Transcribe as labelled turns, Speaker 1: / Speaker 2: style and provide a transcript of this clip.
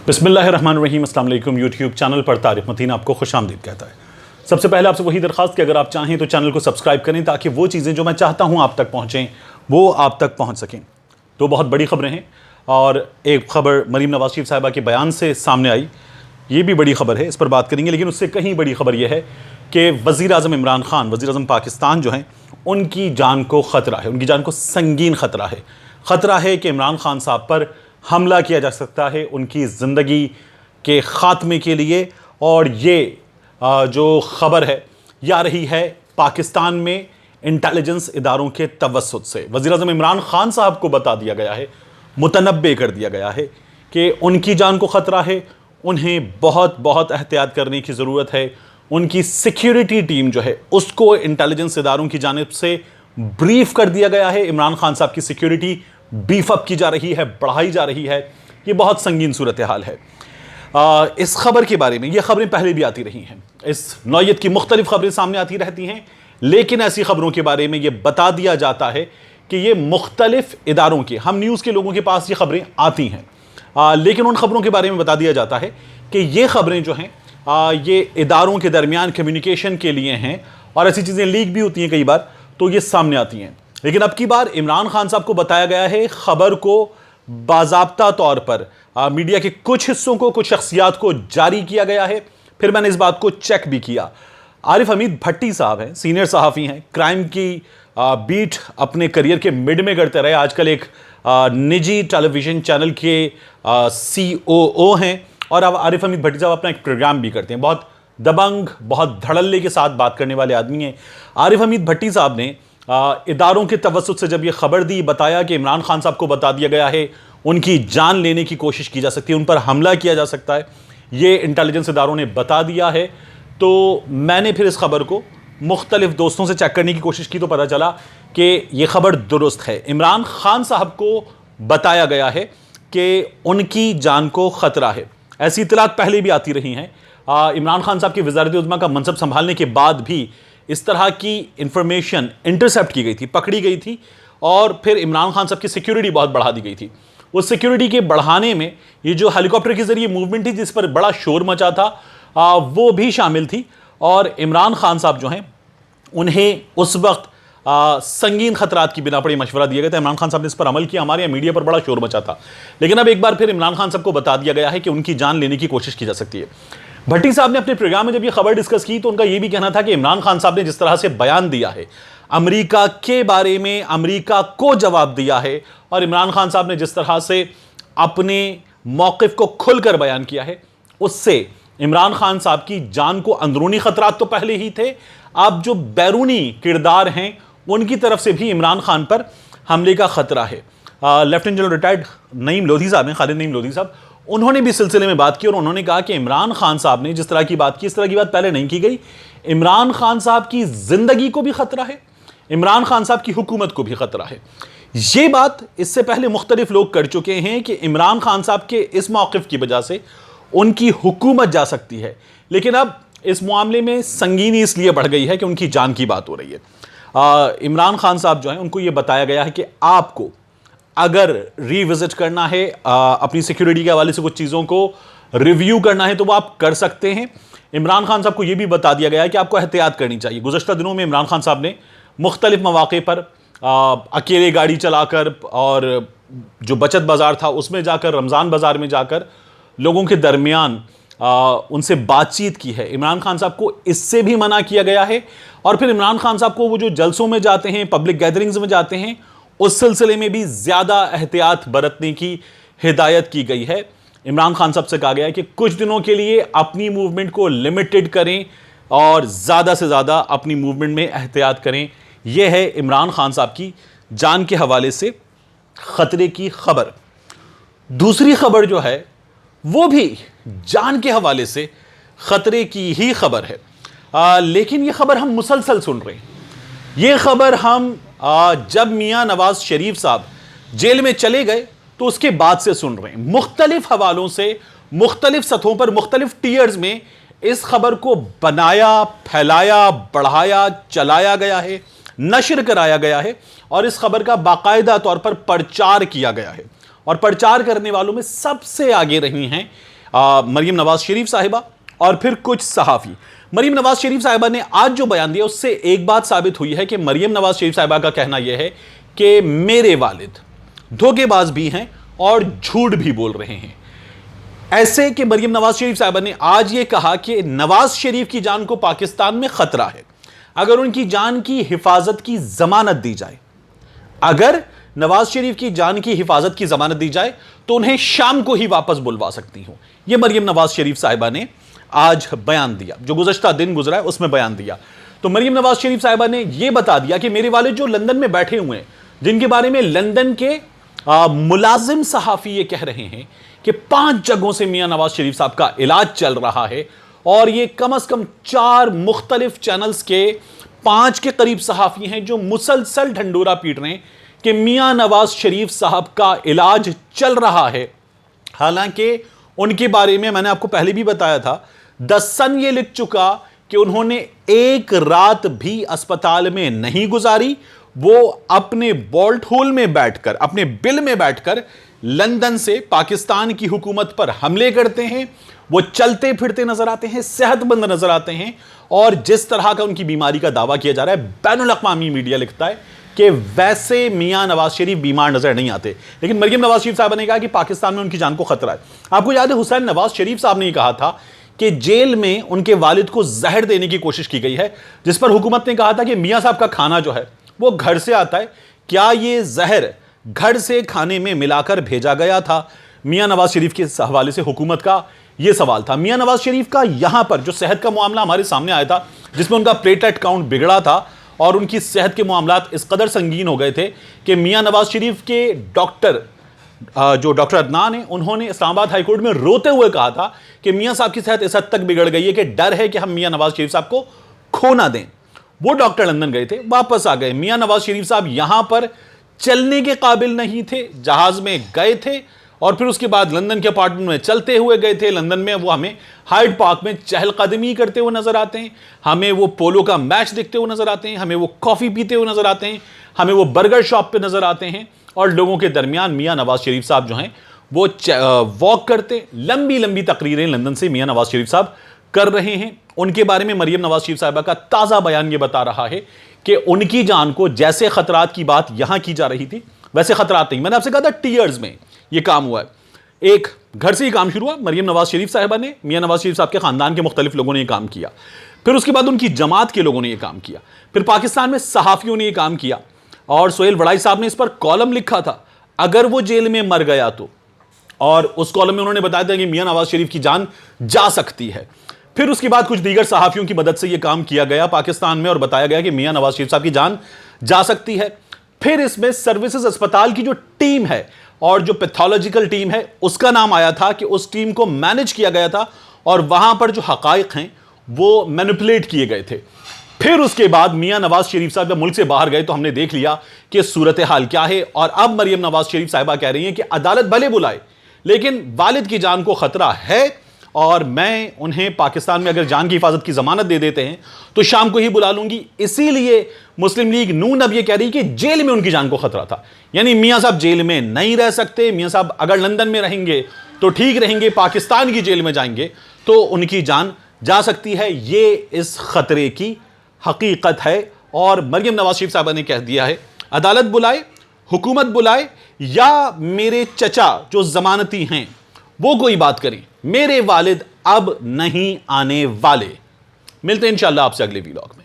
Speaker 1: बिस्मिल्लाहिर्रहमानिर्रहीम। अस्सलाम वालेकुम। यूट्यूब चैनल पर तारिक मतीन आपको खुश आमदीद कहता है। सबसे पहले आपसे वही दरख्वास्त कि अगर आप चाहें तो चैनल को सब्सक्राइब करें ताकि वो चीज़ें जो मैं चाहता हूँ आप तक पहुँचें वो आप तक पहुँच सकें। तो बहुत बड़ी खबरें हैं और एक खबर मरीम नवाज शरीफ साहिबा के बयान से सामने आई, ये भी बड़ी खबर है, इस पर बात करेंगे। लेकिन उससे कहीं बड़ी खबर यह है कि वज़ीर आज़म इमरान खान, वज़ीर आज़म पाकिस्तान जो हैं, उनकी जान को ख़तरा है, उनकी जान को संगीन ख़तरा है। ख़तरा है कि इमरान खान साहब पर हमला किया जा सकता है उनकी ज़िंदगी के ख़ात्मे के लिए। और ये जो ख़बर है ये आ रही है पाकिस्तान में इंटेलिजेंस इदारों के तवस्सुत से। वज़ीर आज़म इमरान खान साहब को बता दिया गया है, मुतनब्बे कर दिया गया है कि उनकी जान को ख़तरा है, उन्हें बहुत बहुत एहतियात करने की ज़रूरत है। उनकी सिक्योरिटी टीम जो है उसको इंटेलिजेंस इदारों की जानिब से ब्रीफ कर दिया गया है। इमरान खान साहब की सिक्योरिटी बीफ अप की जा रही है, बढ़ाई जा रही है। ये बहुत संगीन सूरत हाल है। इस खबर के बारे में, ये खबरें पहले भी आती रही हैं, इस नौयत की मुख्तलिफ खबरें सामने आती रहती हैं, लेकिन ऐसी खबरों के बारे में ये बता दिया जाता है कि ये मुख्तलिफ इदारों के, हम न्यूज़ के लोगों के पास ये खबरें आती हैं, लेकिन उन खबरों के बारे में बता दिया जाता है कि ये खबरें जो हैं ये इदारों के दरमियान कम्युनिकेशन के लिए हैं और ऐसी चीज़ें लीक भी होती हैं कई बार, तो ये सामने आती हैं। लेकिन अब की बार इमरान खान साहब को बताया गया है, खबर को बाज़ाब्ता तौर पर मीडिया के कुछ हिस्सों को, कुछ शख्सियात को जारी किया गया है। फिर मैंने इस बात को चेक भी किया। आरिफ हमीद भट्टी साहब हैं, सीनियर सहाफ़ी हैं, क्राइम की बीट अपने करियर के मिड में करते रहे, आजकल एक निजी टेलीविज़न चैनल के COO हैं और अब आरिफ हमीद भट्टी साहब अपना एक प्रोग्राम भी करते हैं। बहुत दबंग, बहुत धड़ल्ले के साथ बात करने वाले आदमी हैं। आरिफ हमीद भट्टी साहब ने इदारों के तवस्सुत से जब ये खबर दी, बताया कि इमरान खान साहब को बता दिया गया है उनकी जान लेने की कोशिश की जा सकती है, उन पर हमला किया जा सकता है, ये इंटेलिजेंस इदारों ने बता दिया है। तो मैंने फिर इस खबर को मुख्तलिफ दोस्तों से चेक करने की कोशिश की तो पता चला कि ये खबर दुरुस्त है। इमरान खान साहब को बताया गया है कि उनकी जान को ख़तरा है। ऐसी इत्तलात पहले भी आती रही हैं। इमरान खान साहब की वज़ारत उज़्मा का मनसब संभालने के बाद भी इस तरह की इंफॉर्मेशन इंटरसेप्ट की गई थी, पकड़ी गई थी, और फिर इमरान खान साहब की सिक्योरिटी बहुत बढ़ा दी गई थी। उस सिक्योरिटी के बढ़ाने में ये जो हेलीकॉप्टर के ज़रिए मूवमेंट थी जिस पर बड़ा शोर मचा था, वो भी शामिल थी। और इमरान खान साहब जो हैं उन्हें उस वक्त संगीन खतरात की बिना पर ये मशवरा दिया गया था। इमरान खान साहब ने इस पर अमल किया, हमारे यहाँ मीडिया पर बड़ा शोर मचा था। लेकिन अब एक बार फिर इमरान खान साहब को बता दिया गया है कि उनकी जान लेने की कोशिश की जा सकती है। भट्टी साहब ने अपने प्रोग्राम में जब ये खबर डिस्कस की तो उनका ये भी कहना था कि इमरान खान साहब ने जिस तरह से बयान दिया है, अमेरिका के बारे में अमेरिका को जवाब दिया है, और इमरान खान साहब ने जिस तरह से अपने मौक़िफ़ को खुलकर बयान किया है, उससे इमरान खान साहब की जान को अंदरूनी ख़तरात तो पहले ही थे, अब जो बैरूनी किरदार हैं उनकी तरफ से भी इमरान खान पर हमले का ख़तरा है। Lieutenant general retired Naeem Lodhi साहब हैं, खालिद नईम लोधी साहब, उन्होंने भी सिलसिले में बात की और उन्होंने कहा कि इमरान खान साहब ने जिस तरह की बात की, इस तरह की बात पहले नहीं की गई। इमरान खान साहब की ज़िंदगी को भी ख़तरा है, इमरान खान साहब की हुकूमत को भी ख़तरा है। ये बात इससे पहले मुख्तलिफ लोग कर चुके हैं कि इमरान खान साहब के इस मौक़िफ़ की वजह से उनकी हुकूमत जा सकती है। लेकिन अब इस मामले में संगीनी इसलिए बढ़ गई है कि उनकी जान की बात हो रही है। इमरान खान साहब जो हैं उनको ये बताया गया है कि आपको अगर रिविजिट करना है, अपनी सिक्योरिटी के हवाले से कुछ चीज़ों को रिव्यू करना है, तो वो आप कर सकते हैं। इमरान खान साहब को ये भी बता दिया गया है कि आपको एहतियात करनी चाहिए। गुज़श्ता दिनों में इमरान खान साहब ने मुख्तलिफ मौक़े पर अकेले गाड़ी चलाकर और जो बचत बाज़ार था उसमें जाकर, रमज़ान बाज़ार में जाकर लोगों के दरमियान उनसे बातचीत की है। इमरान खान साहब को इससे भी मना किया गया है। और फिर इमरान खान साहब को वो जो जलसों में जाते हैं, पब्लिक गैदरिंग्स में जाते हैं, उस सिलसिले में भी ज़्यादा एहतियात बरतने की हिदायत की गई है। इमरान खान साहब से कहा गया है कि कुछ दिनों के लिए अपनी मूवमेंट को लिमिटेड करें और ज़्यादा से ज़्यादा अपनी मूवमेंट में एहतियात करें। यह है इमरान खान साहब की जान के हवाले से ख़तरे की खबर। दूसरी खबर जो है वो भी जान के हवाले से ख़तरे की ही खबर है, लेकिन ये खबर हम मुसलसल सुन रहे हैं। ये खबर हम जब मियां नवाज शरीफ साहब जेल में चले गए तो उसके बाद से सुन रहे हैं। मुख्तलिफ हवालों से, मुख्तलिफ सतहों पर, मुख्तलिफ टीयर्स में इस खबर को बनाया, फैलाया, बढ़ाया, चलाया गया है, नशर कराया गया है और इस खबर का बाकायदा तौर पर प्रचार किया गया है। और प्रचार करने वालों में सबसे आगे रही हैं मरियम नवाज शरीफ साहिबा और फिर कुछ सहाफ़ी। मरियम नवाज शरीफ साहिबा ने आज जो बयान दिया उससे एक बात साबित हुई है कि मरियम नवाज शरीफ साहिबा का कहना यह है कि मेरे वालिद धोखेबाज भी हैं और झूठ भी बोल रहे हैं। ऐसे कि मरियम नवाज शरीफ साहिबा ने आज यह कहा कि नवाज शरीफ की जान को पाकिस्तान में खतरा है, अगर उनकी जान की हिफाजत की जमानत दी जाए, अगर नवाज शरीफ की जान की हिफाजत की जमानत दी जाए तो उन्हें शाम को ही वापस बुलवा सकती हूं। यह मरियम नवाज शरीफ साहिबा ने आज बयान दिया, जो गुज़श्ता दिन गुजरा है उसमें बयान दिया। तो मरियम नवाज शरीफ साहिबा ने यह बता दिया कि मेरे वाले जो लंदन में बैठे हुए हैं, जिनके बारे में लंदन के मुलाजिम सहाफ़ी ये कह रहे हैं कि 5 जगहों से मियां नवाज शरीफ साहब का इलाज चल रहा है, और ये कम से कम 4 मुख्तलिफ चैनल्स के 5 के करीब सहाफ़ी हैं जो मुसलसल ढंडोरा पीट रहे हैं कि मियां नवाज शरीफ साहब का इलाज चल रहा है। हालांकि उनके बारे में मैंने आपको पहले भी बताया था, द सन ये लिख चुका कि उन्होंने एक रात भी अस्पताल में नहीं गुजारी, वो अपने बोल्ट होल में बैठकर, अपने बिल में बैठकर लंदन से पाकिस्तान की हुकूमत पर हमले करते हैं। वो चलते फिरते नजर आते हैं, सेहतमंद नजर आते हैं, और जिस तरह का उनकी बीमारी का दावा किया जा रहा है, बैनुल अक़वामी मीडिया लिखता है कि वैसे मियां नवाज शरीफ बीमार नजर नहीं आते। लेकिन मरियम नवाज शरीफ साहब ने कहा कि पाकिस्तान में उनकी जान को खतरा है। आपको याद है हुसैन नवाज शरीफ साहब ने कहा था कि जेल में उनके वालिद को जहर देने की कोशिश की गई है, जिस पर हुकूमत ने कहा था कि मियां साहब का खाना जो है वो घर से आता है, क्या ये जहर घर से खाने में मिलाकर भेजा गया था? मियां नवाज शरीफ के हवाले से हुकूमत का यह सवाल था। मियां नवाज शरीफ का यहां पर जो सेहत का मामला हमारे सामने आया था, जिसमें उनका प्लेटलेट काउंट बिगड़ा था और उनकी सेहत के मामलात इस कदर संगीन हो गए थे कि मियां नवाज शरीफ के डॉक्टर जो डॉक्टर अदनान है, उन्होंने इस्लामाबाद हाई कोर्ट में रोते हुए कहा था कि मियां साहब की सेहत इस हद तक बिगड़ गई है कि डर है कि हम मियां नवाज शरीफ साहब को खो ना दें। वो डॉक्टर लंदन गए थे, वापस आ गए। मियां नवाज शरीफ साहब यहां पर चलने के काबिल नहीं थे, जहाज में गए थे और फिर उसके बाद लंदन के अपार्टमेंट में चलते हुए गए थे। लंदन में वो हमें हाइड पार्क में चहलकदमी करते हुए नजर आते हैं, हमें वो पोलो का मैच देखते हुए नजर आते हैं, हमें वो कॉफी पीते हुए नजर आते हैं, हमें वो बर्गर शॉप पे नजर आते हैं, और लोगों के दरमियान मियां नवाज शरीफ साहब जो हैं वो वॉक करते, लंबी लंबी तकरीरें लंदन से मियां नवाज शरीफ साहब कर रहे हैं। उनके बारे में मरियम नवाज शरीफ साहिबा का ताज़ा बयान ये बता रहा है कि उनकी जान को जैसे खतरात की बात यहां की जा रही थी वैसे खतरात नहीं। मैंने आपसे कहा था टीयर्स में ये काम हुआ है। एक घर से ही काम शुरू हुआ, मरियम नवाज शरीफ साहिबा ने, मियां नवाज शरीफ साहब के खानदान के मुख्तलिफ लोगों ने ये काम किया, फिर उसके बाद उनकी जमात के लोगों ने ये काम किया, फिर पाकिस्तान में सहाफ़ियों ने ये काम किया, और सोहेल वड़ाई साहब ने इस पर कॉलम लिखा था अगर वो जेल में मर गया तो, और उस कॉलम में उन्होंने बताया था कि मियां नवाज शरीफ की जान जा सकती है। फिर उसके बाद कुछ दीगर सहाफ़ियों की मदद से यह काम किया गया पाकिस्तान में और बताया गया कि मियां नवाज शरीफ साहब की जान जा सकती है। फिर इसमें सर्विसेज अस्पताल की जो टीम है और जो पैथोलॉजिकल टीम है उसका नाम आया था कि उस टीम को मैनेज किया गया था और वहां पर जो हकाइक हैं वो मैनिपुलेट किए गए थे। फिर उसके बाद मियां नवाज शरीफ साहब जब मुल्क से बाहर गए तो हमने देख लिया कि सूरत हाल क्या है, और अब मरियम नवाज शरीफ साहिबा कह रही हैं कि अदालत भले बुलाए लेकिन वालिद की जान को खतरा है, और मैं उन्हें पाकिस्तान में अगर जान की हिफाजत की जमानत दे देते हैं तो शाम को ही बुला लूंगी। इसीलिए मुस्लिम लीग नून अब यह कह रही कि जेल में उनकी जान को खतरा था, यानी मियां साहब जेल में नहीं रह सकते। मियां साहब अगर लंदन में रहेंगे तो ठीक रहेंगे, पाकिस्तान की जेल में जाएंगे तो उनकी जान जा सकती है। ये इस खतरे की हकीकत है, और मरियम नवाज शरीफ साहबा ने कह दिया है अदालत बुलाए, हुकूमत बुलाए, या मेरे चचा जो जमानती हैं वो कोई बात करें, मेरे वालिद अब नहीं आने वाले। मिलते हैं इंशाअल्लाह आपसे अगले वीलॉग में।